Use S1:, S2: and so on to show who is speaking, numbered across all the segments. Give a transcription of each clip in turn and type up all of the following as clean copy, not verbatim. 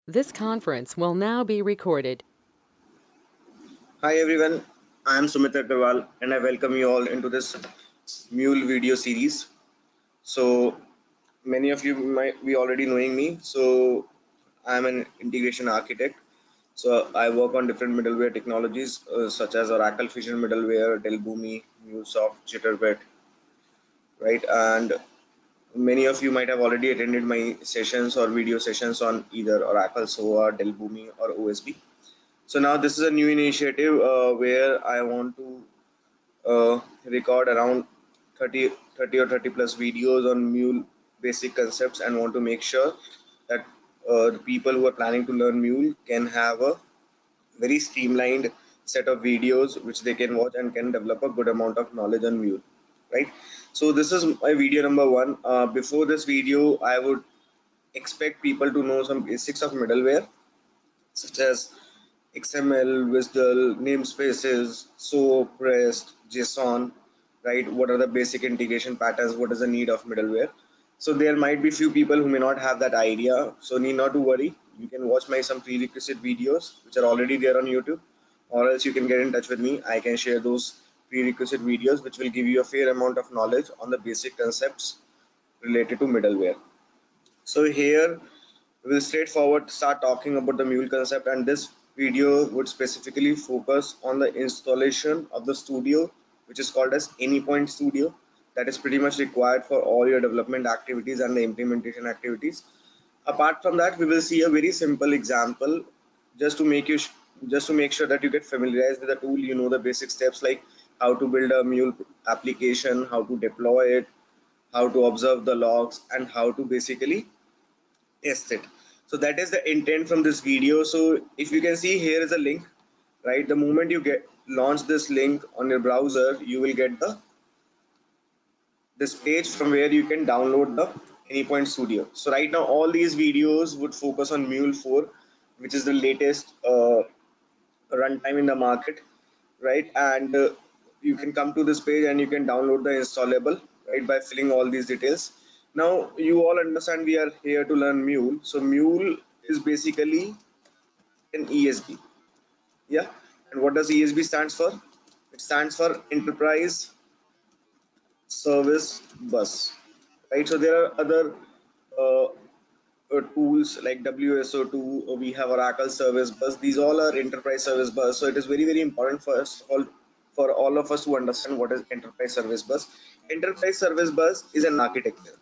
S1: This conference will now be recorded.
S2: Hi everyone, I am Sumit Agarwal and I welcome you all into this Mule video series. So many of you might be already knowing me. So I am an integration architect. So I work on different middleware technologies such as Oracle Fusion middleware, Dellboomi, MuleSoft, Jitterbit, right? And many of you might have already attended my sessions or video sessions on either Oracle, SOA, Dellboomi, or OSB. So now this is a new initiative where I want to record around 30 or 30 plus videos on Mule basic concepts and want to make sure that the people who are planning to learn Mule can have a very streamlined set of videos which they can watch and can develop a good amount of knowledge on Mule, right? So this is my video number one. Before this video, I would expect people to know some basics of middleware such as XML, WSDL, namespaces, SOAP, REST, JSON, right? What are the basic integration patterns? What is the need of middleware? So there might be few people who may not have that idea. So need not to worry. You can watch my some prerequisite videos which are already there on YouTube, or else you can get in touch with me. I can share those prerequisite videos which will give you a fair amount of knowledge on the basic concepts related to middleware. So here we'll straightforward start talking about the Mule concept, and this video would specifically focus on the installation of the studio, which is called as Anypoint Studio. That is pretty much required for all your development activities and the implementation activities. Apart from that, we will see a very simple example just to make you just to make sure that you get familiarized with the tool. You know the basic steps like how to build a Mule application, how to deploy it, how to observe the logs, and how to basically test it. So that is the intent from this video. So if you can see, here is a link, right? The moment you get launch this link on your browser, you will get this page from where you can download the Anypoint Studio. So right now all these videos would focus on Mule 4, which is the latest runtime in the market, right? And you can come to this page and you can download the installable, right, by filling all these details. Now you all understand we are here to learn Mule. So Mule is basically an ESB, yeah. And what does ESB stands for? It stands for Enterprise Service Bus, right? So there are other uh, tools like WSO2, we have Oracle Service Bus. These all are Enterprise Service Bus. So it is very, very important for us all, for all of us to understand what is Enterprise Service Bus. Enterprise Service Bus is an architecture.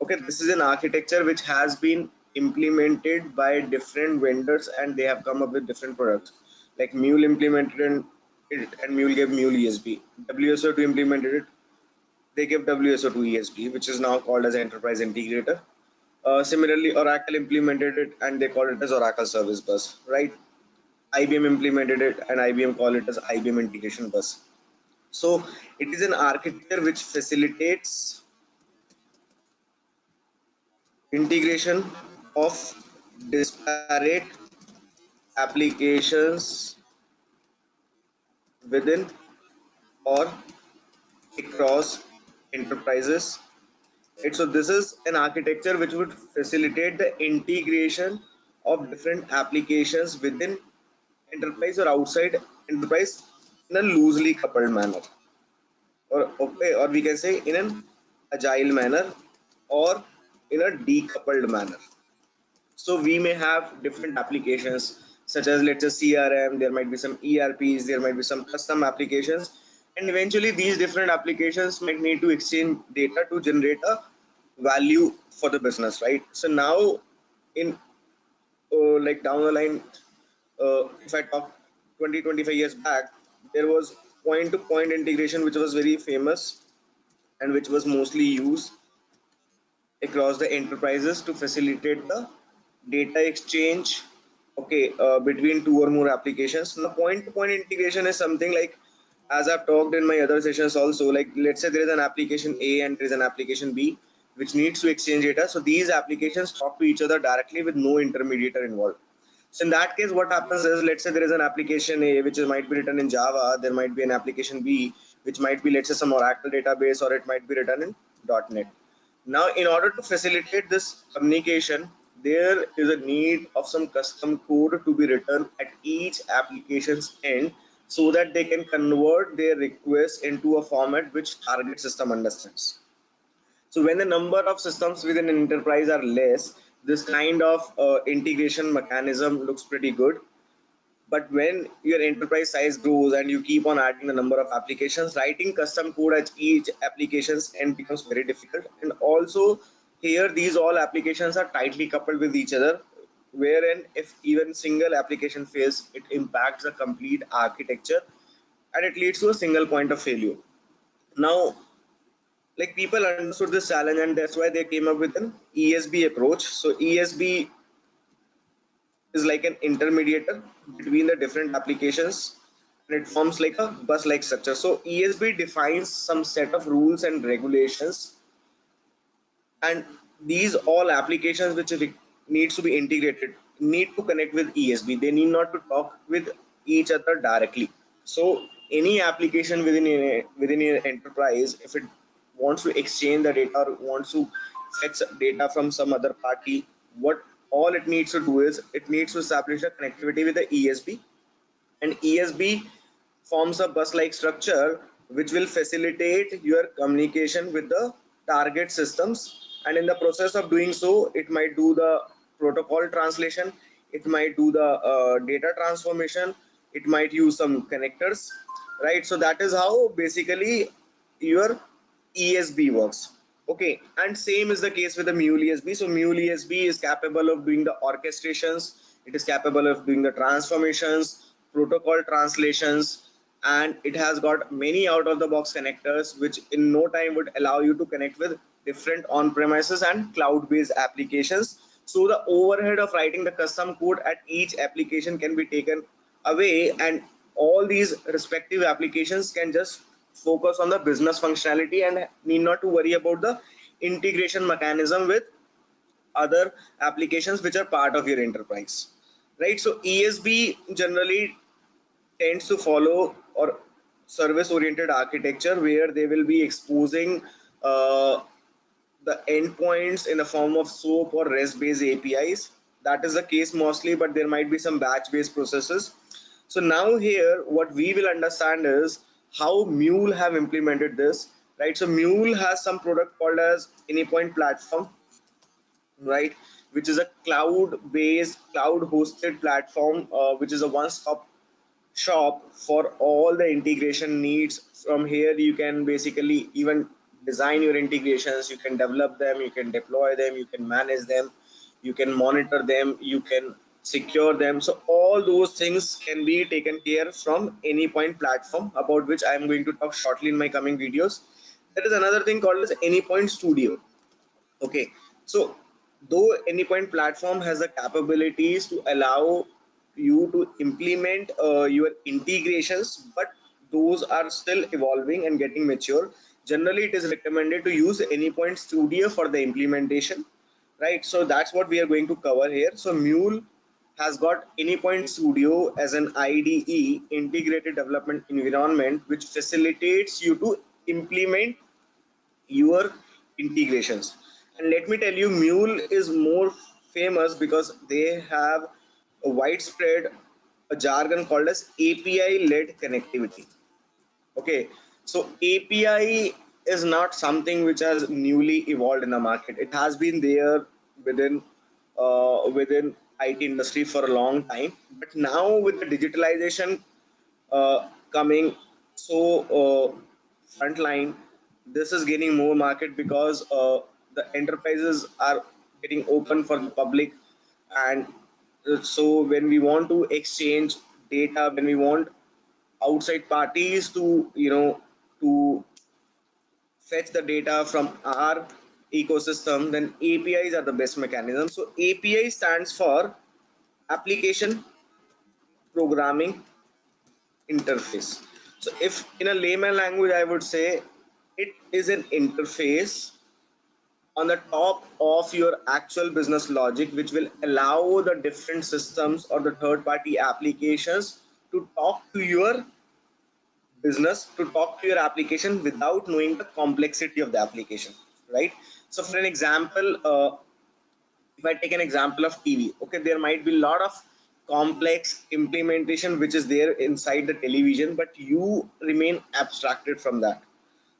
S2: Okay, this is an architecture which has been implemented by different vendors and they have come up with different products. Like Mule implemented it and Mule gave Mule ESB. WSO2 implemented it, they gave WSO2 ESB, which is now called as Enterprise Integrator. Similarly, Oracle implemented it and they called it as Oracle Service Bus, right? IBM implemented it and IBM called it as IBM Integration Bus. So it is an architecture which facilitates integration of disparate applications within or across enterprises. Right? So this is an architecture which would facilitate the integration of different applications within enterprise or outside enterprise in a loosely coupled manner, or okay, or we can say in an agile manner or in a decoupled manner. So we may have different applications such as, let's say, CRM, there might be some ERPs, there might be some custom applications, and eventually these different applications might need to exchange data to generate a value for the business, right? So now in like down the line, if I talk 20-25 years back, there was point to point integration which was very famous and which was mostly used across the enterprises to facilitate the data exchange, okay, between two or more applications. Now point to point integration is something like, as I've talked in my other sessions also, like let's say there is an application A and there is an application B which needs to exchange data. So these applications talk to each other directly with no intermediator involved. So in that case, what happens is, let's say there is an application A which might be written in Java, there might be an application B which might be, let's say, some Oracle database, or it might be written in .NET. Now, in order to facilitate this communication there is a need of some custom code to be written at each application's end so that they can convert their request into a format which target system understands. So when the number of systems within an enterprise are less, this kind of integration mechanism looks pretty good. But when your enterprise size grows and you keep on adding the number of applications, writing custom code at each application's end becomes very difficult. And also here, these all applications are tightly coupled with each other, wherein if even single application fails, it impacts the complete architecture and it leads to a single point of failure. Now, like, people understood this challenge and that's why they came up with an ESB approach. So ESB is like an intermediator between the different applications and it forms like a bus like structure. So ESB defines some set of rules and regulations, and these all applications which needs to be integrated need to connect with ESB. They need not to talk with each other directly. So any application within your enterprise, if it wants to exchange the data or wants to fetch data from some other party, what all it needs to do is it needs to establish a connectivity with the ESB, and ESB forms a bus-like structure which will facilitate your communication with the target systems. And in the process of doing so, it might do the protocol translation, it might do the data transformation, it might use some connectors, right? So that is how basically your ESB works. Okay, and same is the case with the Mule ESB. So Mule ESB is capable of doing the orchestrations, it is capable of doing the transformations, protocol translations, and it has got many out of the box connectors which in no time would allow you to connect with different on-premises and cloud-based applications. So the overhead of writing the custom code at each application can be taken away, and all these respective applications can just focus on the business functionality and need not to worry about the integration mechanism with other applications which are part of your enterprise, right? So ESB generally tends to follow or service oriented architecture where they will be exposing uh, the endpoints in the form of SOAP or REST based APIs. That is the case mostly, but there might be some batch based processes. So now here what we will understand is how Mule have implemented this, right? So Mule has some product called as Anypoint Platform, right, which is a cloud based cloud hosted platform, which is a one stop shop for all the integration needs. From here you can basically even design your integrations, you can develop them, you can deploy them, you can manage them, you can monitor them, you can secure them. So all those things can be taken care from any point platform, about which I am going to talk shortly in my coming videos. There is another thing called as Anypoint Studio. Okay, so though Anypoint platform has the capabilities to allow you to implement your integrations, but those are still evolving and getting mature. Generally it is recommended to use Anypoint Studio for the implementation, right? So that's what we are going to cover here. So Mule has got Anypoint Studio as an IDE, integrated development environment, which facilitates you to implement your integrations. And let me tell you, Mule is more famous because they have a widespread a jargon called as API led connectivity. Okay, so API is not something which has newly evolved in the market. It has been there within IT industry for a long time, but now with the digitalization coming so frontline, this is gaining more market because the enterprises are getting open for the public. And so when we want to exchange data, when we want outside parties to to fetch the data from our ecosystem, then APIs are the best mechanism. So API stands for application programming interface. So if in a layman language I would say it is an interface on the top of your actual business logic, which will allow the different systems or the third party applications to talk to your business, to talk to your application without knowing the complexity of the application, right? So for an example, If I take an example of TV, okay, there might be a lot of complex implementation which is there inside the television, but you remain abstracted from that,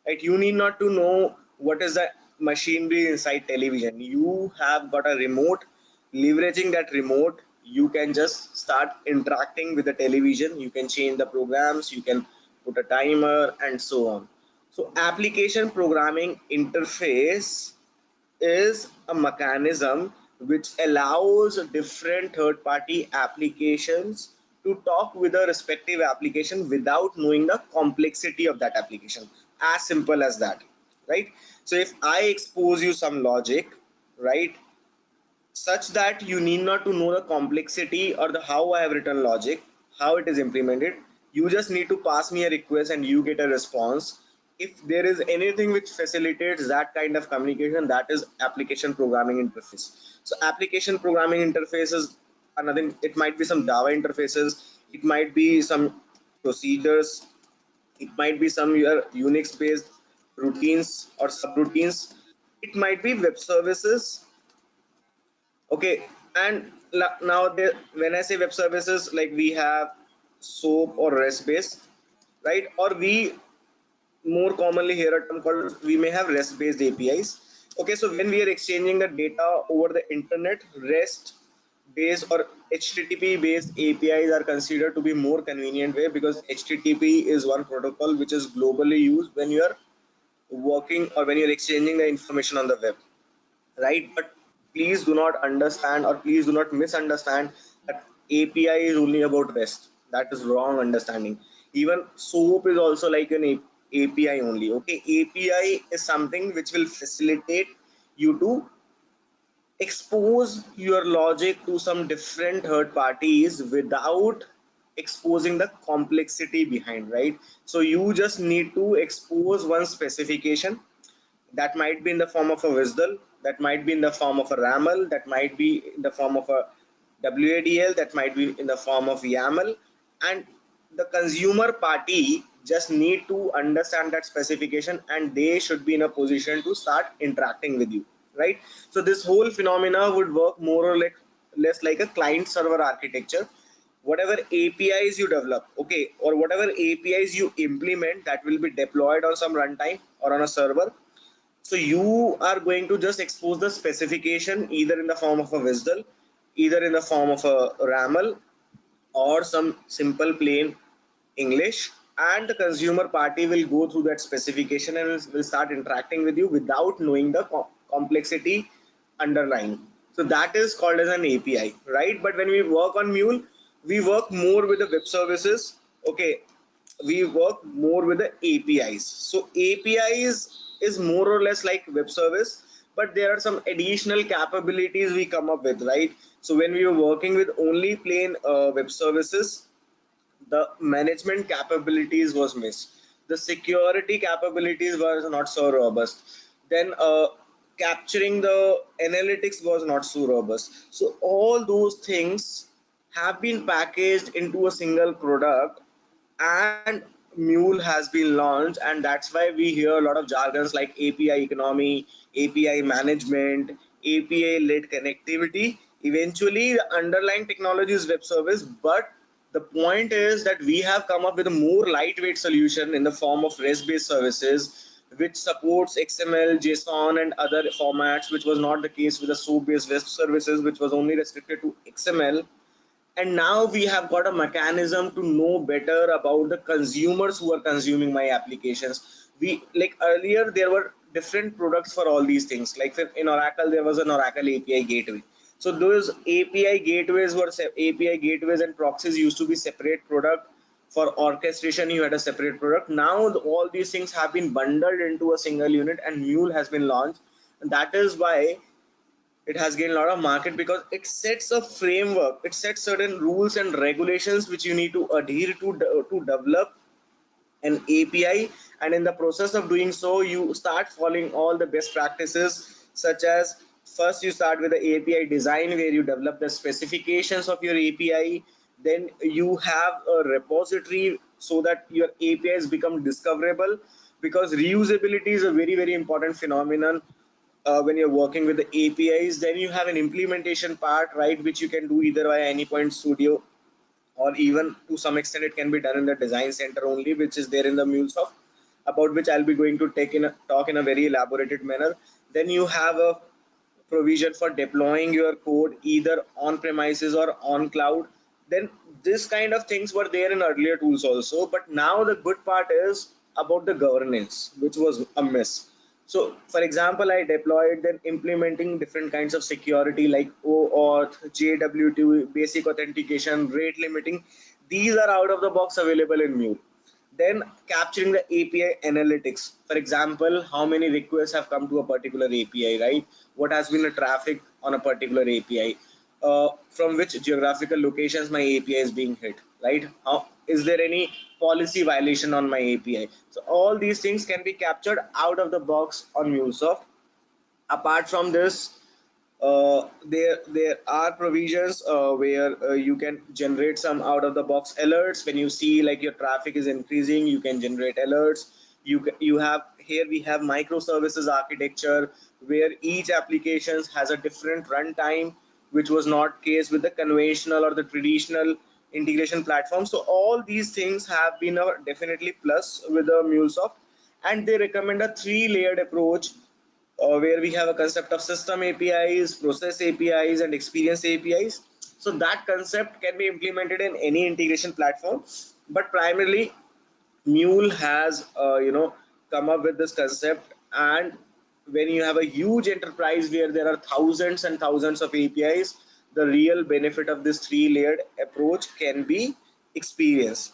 S2: right? You need not to know what is the machinery inside television. You have got a remote. Leveraging that remote, you can just start interacting with the television. You can change the programs, you can put a timer and so on. So application programming interface is a mechanism which allows different third-party applications to talk with a respective application without knowing the complexity of that application. As simple as that, right? So if I expose you some logic, right, such that you need not to know the complexity or the how I have written logic, how it is implemented. You just need to pass me a request and you get a response. If there is anything which facilitates that kind of communication, that is application programming interface. So application programming interface is another. It might be some Java interfaces, it might be some procedures, it might be some your Unix based routines or subroutines, it might be web services. Okay, and now when I say web services, like we have SOAP or REST based, right? Or we more commonly hear a term called, we may have REST based APIs. Okay, so when we are exchanging the data over the internet, REST based or HTTP based APIs are considered to be more convenient way, because HTTP is one protocol which is globally used when you are working or when you're exchanging the information on the web, right? But please do not understand or please do not misunderstand that API is only about REST. That is wrong understanding. Even SOAP is also like an API only. Okay, API is something which will facilitate you to expose your logic to some different third parties without exposing the complexity behind, right? So you just need to expose one specification. That might be in the form of a WSDL, that might be in the form of a RAML, that might be in the form of a WADL, that might be in the form of YAML, and the consumer party just need to understand that specification and they should be in a position to start interacting with you, right? So this whole phenomena would work more or less like a client server architecture. Whatever APIs you develop, okay, or whatever APIs you implement, that will be deployed on some runtime or on a server. So you are going to just expose the specification either in the form of a WSDL, either in the form of a RAML, or some simple plain English, and the consumer party will go through that specification and will start interacting with you without knowing the complexity underlying. So that is called as an API, right? But when we work on Mule, we work more with the web services. Okay, we work more with the APIs. So APIs is more or less like web service, but there are some additional capabilities we come up with, right? So when we were working with only plain web services, the management capabilities was missed, the security capabilities was not so robust, then capturing the analytics was not so robust. So all those things have been packaged into a single product, and Mule has been launched, and that's why we hear a lot of jargons like API economy, API management, API led connectivity. Eventually the underlying technology is web service, but the point is that we have come up with a more lightweight solution in the form of REST based services which supports XML, JSON and other formats, which was not the case with the SOAP based web services, which was only restricted to XML. And now we have got a mechanism to know better about the consumers who are consuming my applications. We, like earlier there were different products for all these things, like in Oracle there was an Oracle API gateway. So those API gateways were API gateways and proxies used to be separate product. For orchestration you had a separate product. Now all these things have been bundled into a single unit and Mule has been launched, and that is why it has gained a lot of market, because it sets a framework, it sets certain rules and regulations which you need to adhere to develop an API. And in the process of doing so, you start following all the best practices, such as first you start with the API design where you develop the specifications of your API. Then you have a repository so that your APIs become discoverable, because reusability is a very important phenomenon. when you're working with the APIs. Then you have an implementation part, right, which you can do either via Anypoint Studio, or even to some extent it can be done in the design center only, which is there in the MuleSoft, about which I'll be going to talk in a very elaborated manner. Then you have a provision for deploying your code either on premises or on cloud. Then this kind of things were there in earlier tools also, but now the good part is about the governance, which was a miss. So for example, I deployed then implementing different kinds of security like OAuth, JWT, basic authentication, rate limiting. These are out of the box available in Mule. Then capturing the API analytics. For example, how many requests have come to a particular API, right? What has been the traffic on a particular API? From which geographical locations my API is being hit, right? How, is there any policy violation on my API? So all these things can be captured out of the box on MuleSoft. Apart from this, there are provisions where you can generate some out of the box alerts. When you see like your traffic is increasing, you can generate alerts. You have here, we have microservices architecture where each application has a different runtime, which was not case with the conventional or the traditional integration platform. So all these things have been a definitely plus with the MuleSoft, and they recommend a three-layered approach where we have a concept of system APIs, process APIs, and experience APIs. So that concept can be implemented in any integration platform, but primarily Mule has come up with this concept. And when you have a huge enterprise where there are thousands and thousands of APIs, the real benefit of this three-layered approach can be experienced,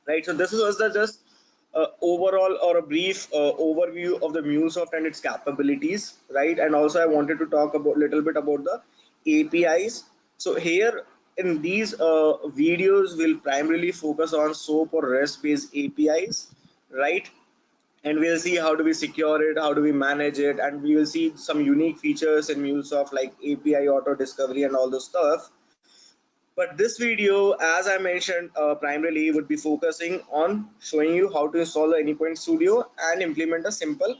S2: right? So this was the just overall or a brief overview of the MuleSoft and its capabilities, right? And also I wanted to talk about little bit about the APIs. So here in these videos, we'll primarily focus on SOAP or REST based APIs, right? And we'll see how do we secure it, how do we manage it, and we will see some unique features in MuleSoft like API auto discovery and all those stuff. But this video, as I mentioned, primarily would be focusing on showing you how to install the Anypoint Studio and implement a simple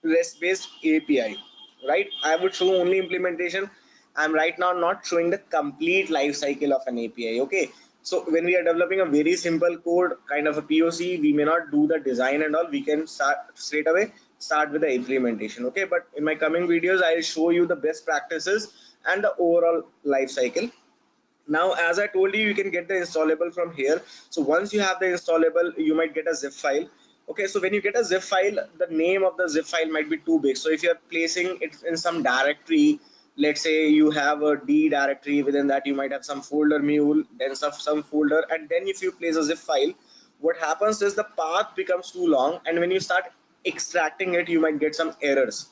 S2: REST-based API, right? I would show only implementation. I'm right now not showing the complete life cycle of an API, okay? So when we are developing a very simple code, kind of a POC, we may not do the design and all. We can start straight away, start with the implementation, okay? But in my coming videos, I'll show you the best practices and the overall life cycle. Now, as I told you, you can get the installable from here. So once you have the installable, you might get a zip file. Okay, so when you get a zip file, the name of the zip file might be too big. So if you're placing it in some directory, let's say you have a D directory, within that you might have some folder mule, then some folder, and then if you place a zip file, what happens is the path becomes too long, and when you start extracting it, you might get some errors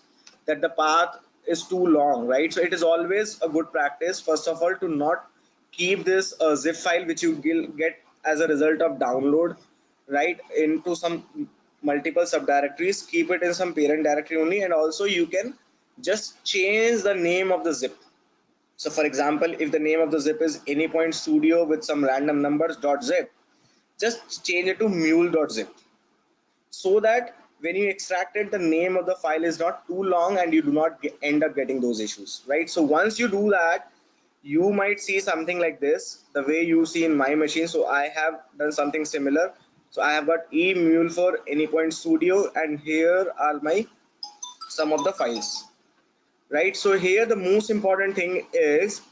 S2: that the path is too long, right? So it is always a good practice, first of all, to not keep this zip file which you get as a result of download, right, into some multiple subdirectories. Keep it in some parent directory only, and also you can just change the name of the zip. So for example, if the name of the zip is Anypoint Studio with some random numbers .zip, just change it to mule.zip, so that when you extract it, the name of the file is not too long and you do not end up getting those issues, right? So once you do that, you might see something like this, the way you see in my machine. So I have done something similar. So I have got emule for Anypoint Studio, and here are my some of the files, right? So here the most important thing is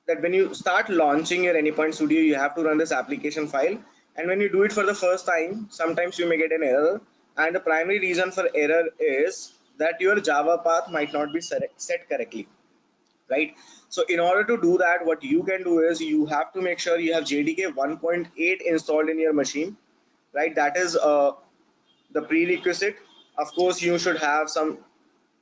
S2: that when you start launching your Anypoint Studio, you have to run this application file. And when you do it for the first time, sometimes you may get an error. And the primary reason for error is that your Java path might not be set correctly, right? So in order to do that, what you can do is you have to make sure you have JDK 1.8 installed in your machine, right? That is the prerequisite. Of course, you should have some,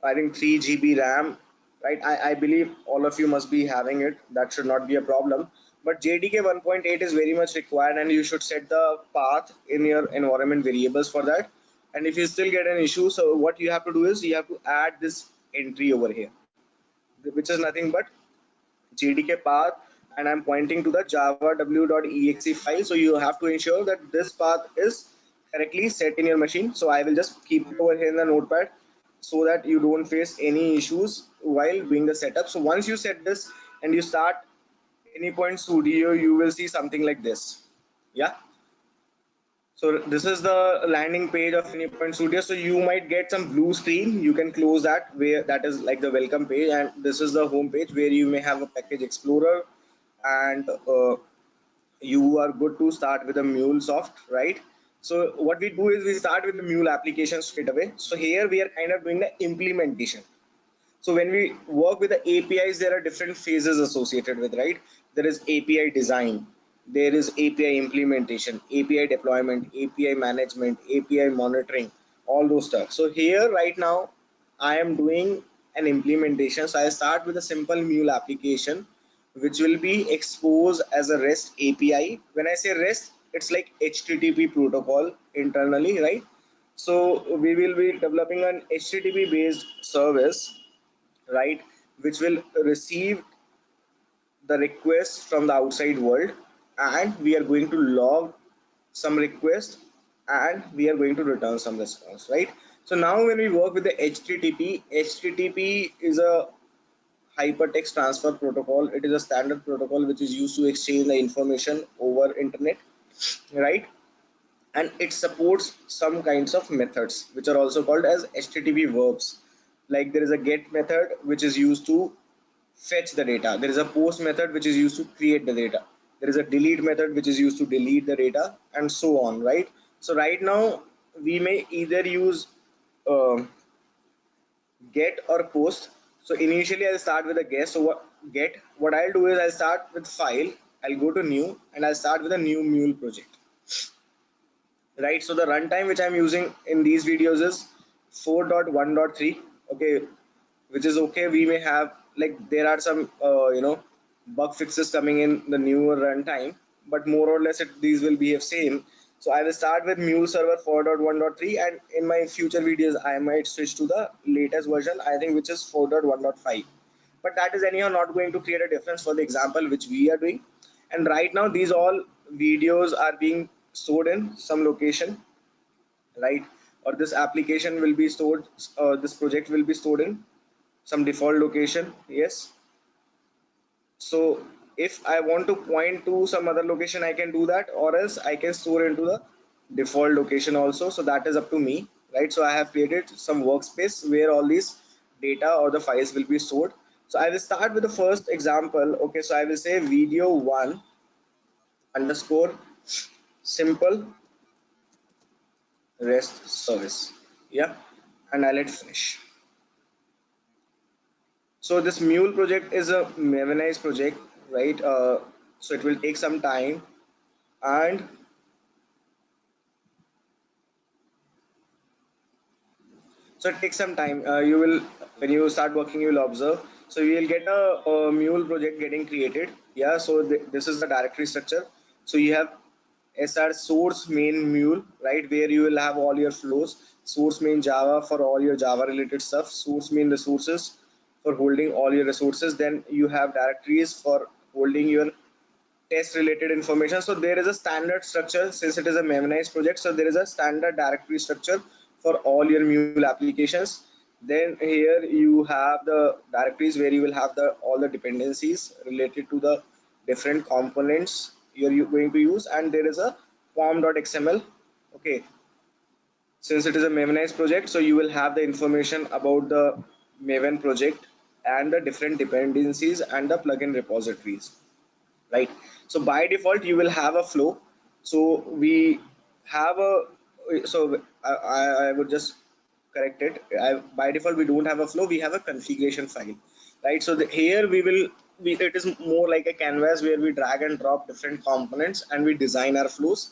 S2: I think 3 GB RAM, right? I believe all of you must be having it. That should not be a problem. But JDK 1.8 is very much required, and you should set the path in your environment variables for that. And if you still get an issue, so what you have to do is you have to add this entry over here, which is nothing but JDK path, and I'm pointing to the java w.exe file. So you have to ensure that this path is correctly set in your machine. So I will just keep it over here in the notepad. so that you don't face any issues while doing the setup. So once you set this and you start Anypoint Studio, you will see something like this. Yeah. So this is the landing page of Anypoint Studio. So you might get some blue screen. You can close that, where that is like the welcome page, and this is the home page where you may have a package explorer, and you are good to start with a MuleSoft, right? So what we do is we start with the Mule application straight away. So here we are kind of doing the implementation. So when we work with the APIs, there are different phases associated with, right? There is API design, there is API implementation, API deployment, API management, API monitoring, all those stuff. So here right now I am doing an implementation. So I start with a simple Mule application which will be exposed as a REST API. When I say REST, it's like HTTP protocol internally, right? So we will be developing an HTTP based service, right, which will receive the request from the outside world, and we are going to log some request, and we are going to return some response, right? So now when we work with the HTTP is a hypertext transfer protocol. It is a standard protocol which is used to exchange the information over internet, right? And it supports some kinds of methods which are also called as HTTP verbs. Like there is a get method which is used to fetch the data. There is a post method which is used to create the data. There is a delete method which is used to delete the data, and so on, right? So right now we may either use uh, get or post. So initially I'll start with a get. So what I'll do is I'll start with file, I'll go to new, and I'll start with a new Mule project, right? So the runtime which I'm using in these videos is 4.1.3, okay, which is okay. We may have, like, there are some bug fixes coming in the newer runtime, but more or less these will be the same. So I will start with Mule server 4.1.3, and in my future videos I might switch to the latest version, I think, which is 4.1.5. But that is anyhow not going to create a difference for the example which we are doing. And right now these all videos are being stored in some location, right? Or this application will be stored, this project will be stored in some default location. Yes. So if I want to point to some other location, I can do that, or else I can store into the default location also. So that is up to me, right? So I have created some workspace where all these data or the files will be stored. So I will start with the first example. Okay, so I will say video one underscore simple REST service. Yeah, and I'll hit finish. So this Mule project is a Mavenized project, right? So it will take some time, and so it takes some time. You will, when you start working, you will observe. So you will get a Mule project getting created. Yeah. So this is the directory structure. So you have SR source main Mule, right, where you will have all your flows. Source main Java for all your Java related stuff. Source main resources for holding all your resources. Then you have directories for holding your test related information. So there is a standard structure since it is a memorized project. So there is a standard directory structure for all your Mule applications. Then here you have the directories where you will have the all the dependencies related to the different components you're going to use, and there is a form.xml. Okay, since it is a Mavenized project, so you will have the information about the Maven project and the different dependencies and the plugin repositories, right? So by default you will have a flow. So we have a, so I would just correct it. By default we don't have a flow, we have a configuration file, right? So here it is more like a canvas where we drag and drop different components and we design our flows,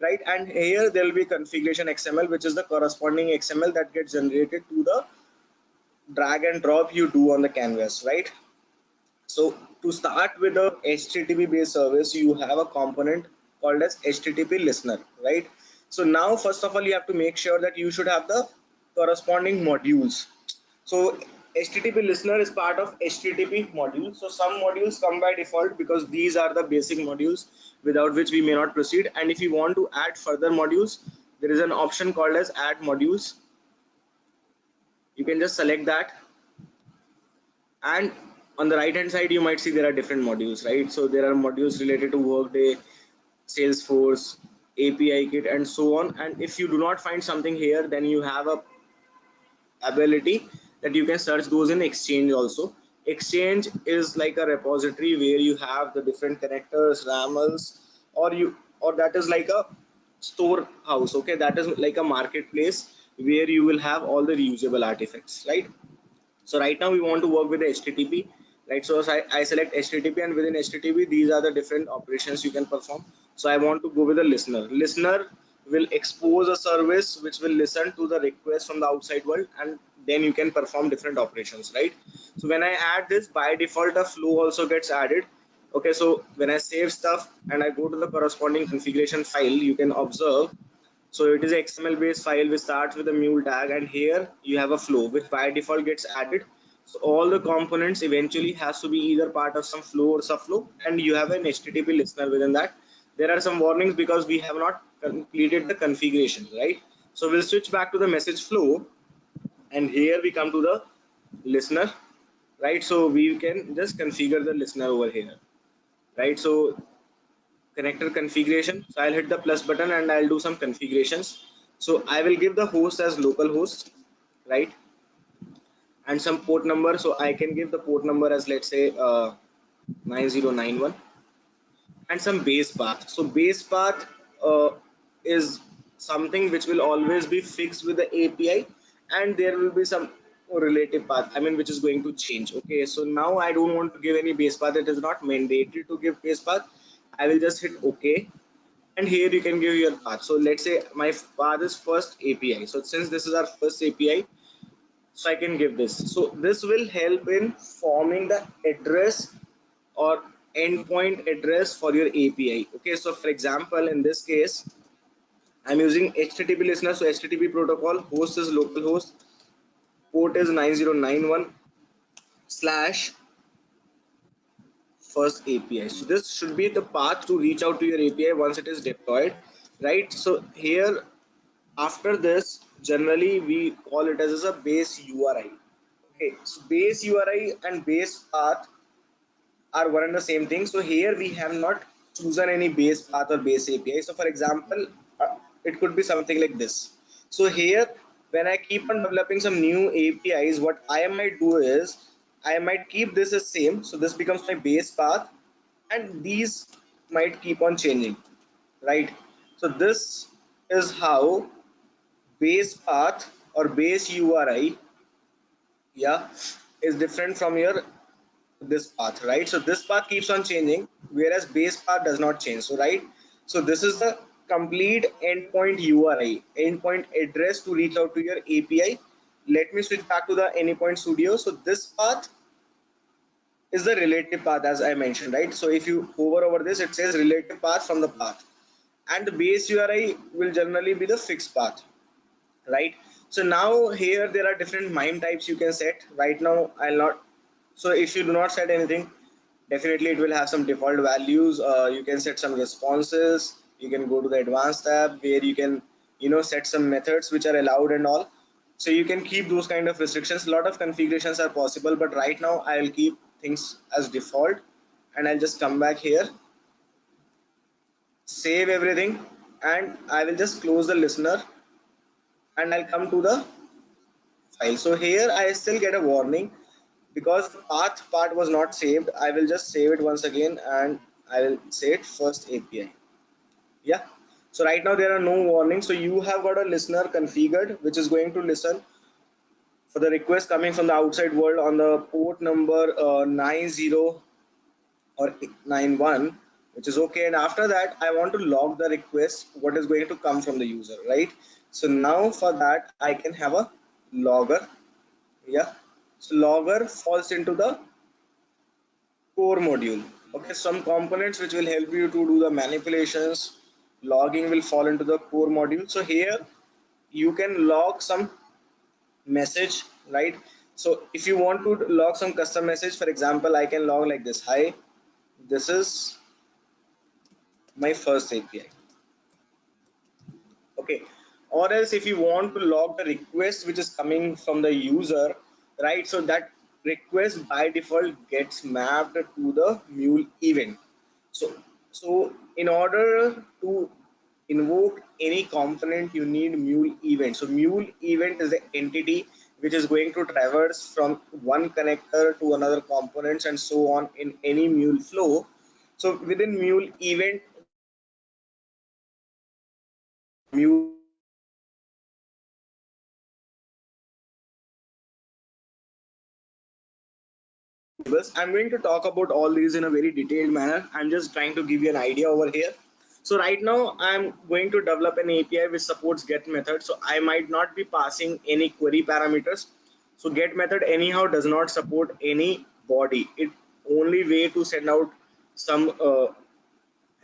S2: right? And here there will be configuration XML, which is the corresponding XML that gets generated to the drag and drop you do on the canvas, right? So to start with a HTTP based service, you have a component called as HTTP listener, right? So now first of all you have to make sure that you should have the corresponding modules. So HTTP listener is part of HTTP module. So some modules come by default because these are the basic modules without which we may not proceed. And if you want to add further modules, there is an option called as add modules. You can just select that, and on the right hand side you might see there are different modules, right? So there are modules related to Workday, Salesforce, API kit, and so on. And if you do not find something here, then you have a ability that you can search those in Exchange also. Exchange is like a repository where you have the different connectors, ramls, or that is like a storehouse. Okay, that is like a marketplace where you will have all the reusable artifacts, right? So right now we want to work with the HTTP, right? So I select HTTP, and within HTTP these are the different operations you can perform. So I want to go with a listener. Listener will expose a service which will listen to the request from the outside world, and then you can perform different operations, right? So when I add this, by default a flow also gets added. Okay, so when I save stuff and I go to the corresponding configuration file, you can observe, so it is a XML based file which starts with a mule tag, and here you have a flow which by default gets added. So all the components eventually has to be either part of some flow or subflow, and you have an HTTP listener within that. There are some warnings because we have not completed the configuration, right? So we'll switch back to the message flow, and here we come to the listener, right? So we can just configure the listener over here, right? So connector configuration, so I'll hit the plus button and I'll do some configurations. So I will give the host as localhost, right, and some port number. So I can give the port number as, let's say, 9091, and some base path. So base path is something which will always be fixed with the API, and there will be some relative path, I mean, which is going to change. Okay, so now I don't want to give any base path. It is not mandatory to give base path. I will just hit OK, and here you can give your path. So let's say my path is first API. So since this is our first API, so I can give this. So this will help in forming the address or endpoint address for your API. Okay, so for example, in this case, I'm using HTTP listener. So HTTP protocol, host is localhost, port is 9091 slash first API. So this should be the path to reach out to your API once it is deployed, right? So here, after this, generally we call it as a base URI. Okay, so base URI and base path are one and the same thing. So here we have not chosen any base path or base API. So for example, it could be something like this. So here, when I keep on developing some new APIs, what I might do is I might keep this as same. So this becomes my base path, and these might keep on changing, right? So this is how base path or base URI, yeah, is different from your this path, right? So this path keeps on changing, whereas base path does not change. So right, so this is the complete endpoint URI, endpoint address to reach out to your API. Let me switch back to the Anypoint Studio. So this path is the relative path, as I mentioned, right? So if you hover over this, it says relative path from the path, and the base URI will generally be the fixed path, right? So now here there are different MIME types you can set. Right now I'll not, so if you do not set anything, definitely it will have some default values. You can set some responses, you can go to the advanced tab where you can, set some methods which are allowed and all. So you can keep those kind of restrictions. A lot of configurations are possible, but right now I'll keep things as default, and I'll just come back here, save everything, and I will just close the listener, and I'll come to the file. So here I still get a warning because the path part was not saved. I will just save it once again, and I will say it first API. Yeah. So right now there are no warnings. So you have got a listener configured which is going to listen for the request coming from the outside world on the port number 90 or 91, which is okay. And after that, I want to log the request, what is going to come from the user, right? So now for that, I can have a logger. Yeah. So logger falls into the core module. Okay, some components which will help you to do the manipulations, logging will fall into the core module. So here you can log some message, right? So if you want to log some custom message, for example, I can log like this: hi, this is my first API. Okay, or else if you want to log the request which is coming from the user, right? So that request by default gets mapped to the Mule event. So in order to invoke any component, you need Mule event. So Mule event is the entity which is going to traverse from one connector to another components and so on in any Mule flow. So within Mule event, Mule I'm going to talk about all these in a very detailed manner. I'm just trying to give you an idea over here. So right now I'm going to develop an API which supports get method. So I might not be passing any query parameters. So get method anyhow does not support any body. It only way to send out some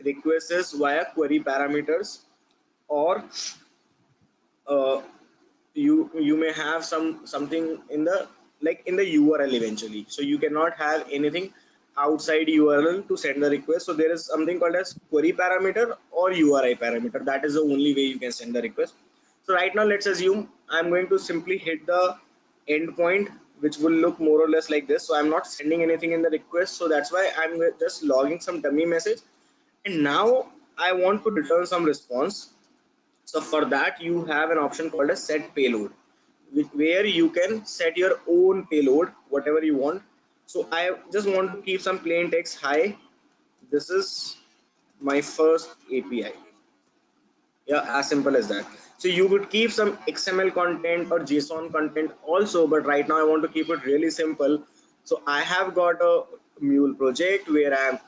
S2: requests via query parameters, or uh, you may have something in the like in the URL eventually. So you cannot have anything outside URL to send the request. So there is something called as query parameter or URI parameter. That is the only way you can send the request. So right now let's assume I'm going to simply hit the endpoint, which will look more or less like this. So I'm not sending anything in the request, so that's why I'm just logging some dummy message, and now I want to return some response. So for that you have an option called a set payload, where you can set your own payload whatever you want. So I just want to keep some plain text. Hi, this is my first API. Yeah, as simple as that. So you could keep some XML content or JSON content also, but right now I want to keep it really simple. So I have got a Mule project where I am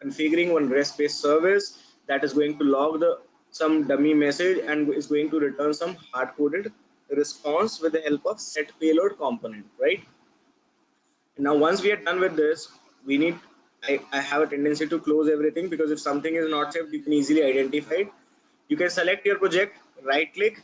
S2: configuring one REST-based service that is going to log the some dummy message and is going to return some hard-coded response with the help of set payload component, right? Now once we are done with this, we need I have a tendency to close everything, because if something is not saved, you can easily identify it. You can select your project, right click,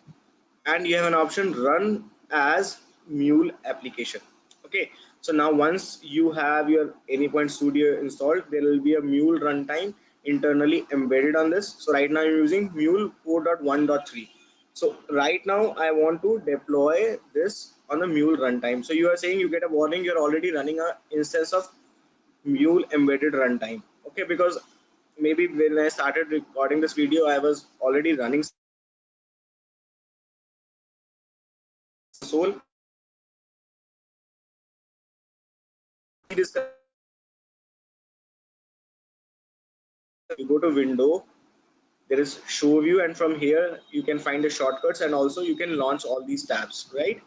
S2: and you have an option run as Mule application. Okay, so now once you have your Anypoint Studio installed, there will be a Mule runtime internally embedded on this. So right now I'm using Mule 4.1.3. So right now I want to deploy this on the Mule runtime. So you are saying you get a warning, you're already running a instance of Mule embedded runtime. Okay, because maybe when I started recording this video, I was already running console. This you go to window, there is show view, and from here you can find the shortcuts, and also you can launch all these tabs, right?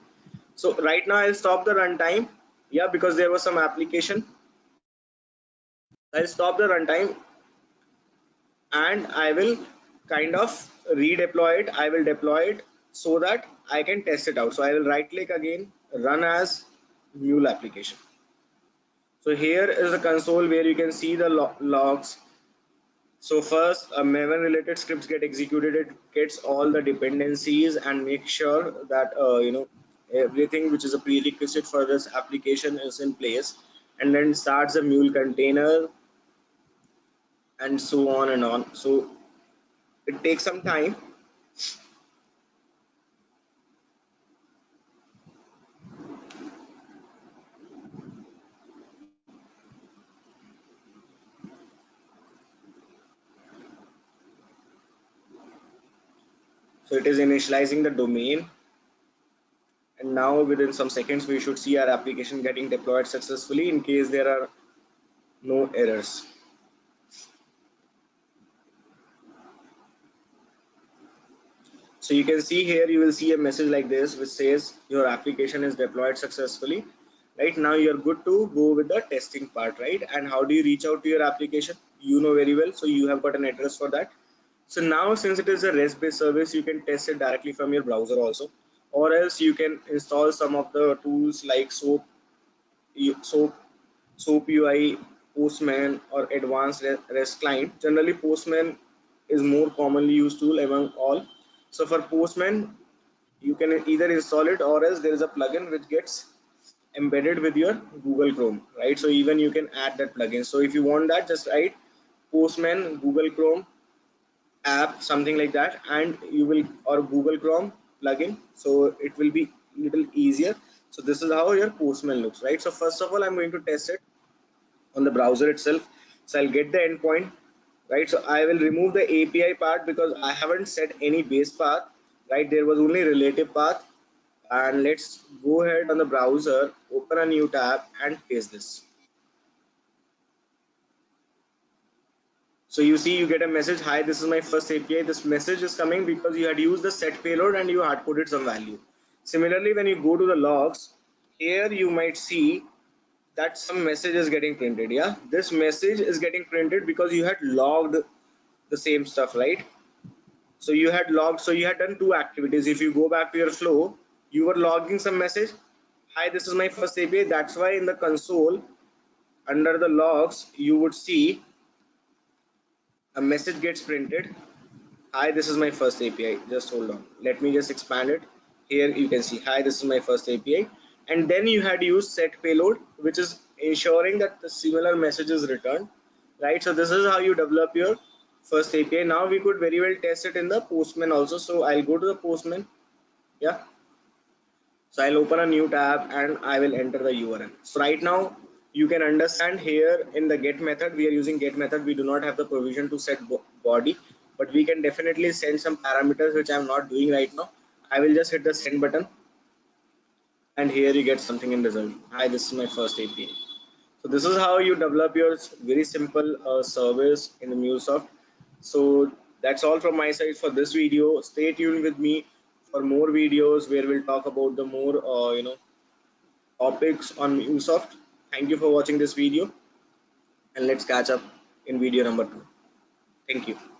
S2: So right now I'll stop the runtime. Yeah, because there was some application. I'll stop the runtime and I will kind of redeploy it. I will deploy it so that I can test it out. So I will right click again, run as Mule application. So here is the console where you can see the logs. So first, Maven related scripts get executed. It gets all the dependencies and make sure that everything which is a prerequisite for this application is in place, and then starts a Mule container and so on and on. So it takes some time. So it is initializing the domain, and now within some seconds we should see our application getting deployed successfully in case there are no errors. So you can see here, you will see a message like this which says your application is deployed successfully. Right now you're good to go with the testing part, right? And how do you reach out to your application? You know very well, so you have got an address for that. So now since it is a REST based service, you can test it directly from your browser also, or else you can install some of the tools like SOAP UI, Postman, or advanced REST client. Generally Postman is more commonly used tool among all. So for Postman, you can either install it, or else there is a plugin which gets embedded with your Google Chrome, right? So even you can add that plugin. So if you want that, just write Postman Google Chrome app, something like that, and you will, or Google Chrome plugin, so it will be little easier. So this is how your Postman looks, right? So first of all, I'm going to test it on the browser itself. So I'll get the endpoint, right? So I will remove the API part because I haven't set any base path, right? There was only relative path. And let's go ahead on the browser, open a new tab and paste this. So you see, you get a message, hi, this is my first API. This message is coming because you had used the set payload and you hard coded some value. Similarly, when you go to the logs, here you might see that some message is getting printed. Yeah, this message is getting printed because you had logged the same stuff, right? So you had logged, so you had done two activities. If you go back to your flow, you were logging some message, hi, this is my first API. That's why in the console under the logs you would see a message gets printed, hi, this is my first API. Just hold on, let me just expand it. Here you can see, hi, this is my first API. And then you had used set payload, which is ensuring that the similar message is returned, right? So this is how you develop your first API. Now we could very well test it in the Postman also. So I'll go to the Postman. Yeah, so I'll open a new tab and I will enter the URL. So right now you can understand here in the get method, we are using get method. We do not have the provision to set body, but we can definitely send some parameters, which I'm not doing right now. I will just hit the send button and here you get something in result. Hi, this is my first API. So this is how you develop your very simple service in the MuleSoft. So that's all from my side for this video. Stay tuned with me for more videos where we'll talk about the more topics on MuleSoft. Thank you for watching this video and let's catch up in video number 2. Thank you.